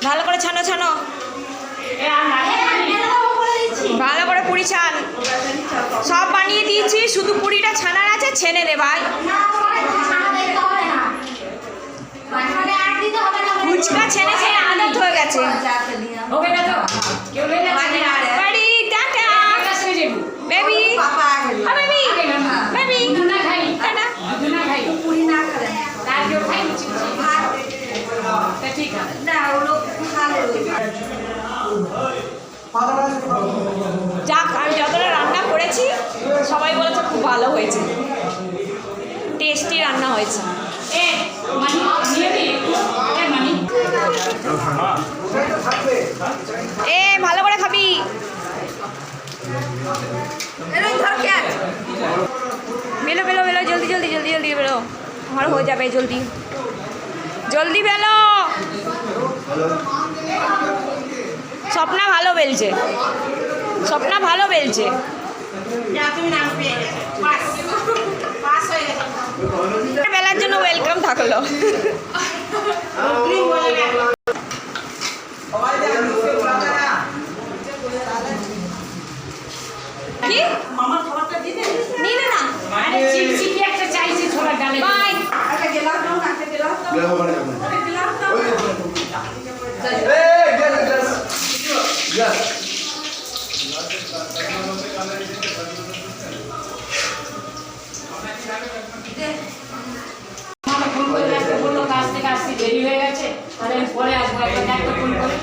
ভালো করে ছানো ছানো, ভালো করে পুরি ছান। সব বানিয়ে দিয়েছি, শুধু পুরিটা ছানার আছে, ছেনে নে ভাই। ফুচকা ছেনে ছেনে আদত হয়ে গেছে। বাড়ি tata baby, baby baby tata. যাক, আমি যতটা রান্না করেছি সবাই বলেছে খুব ভালো হয়েছে, টেস্টি রান্না হয়েছে। এ ভালো করে খাবি। বেলো বেলো বেলো, জলদি জলদি জলদি জলদি বেলো, আমার হয়ে যাবে, জলদি জলদি বেলো। স্বপ্না ভালো বেলছে, স্বপ্না ভালো বেলছে। বেলার জন্য ওয়েলকাম থাকলো। কি মামার খাবারটা দিয়ে দে, নিয়ে না। আরে চিপচিপি একটা চাইছি ছোলা ডালে। বাই একটা গেলাম নাও, একটা গেলাম নাও, গেলাম মানে একটা গেলাম নাও। এই গ্লাস গ্লাস মামা ফোন করে একটা বললো কাজ থেকে আসছি, দেরি হয়ে গেছে, তাহলে পরে আসবো, একটা ফোন করে।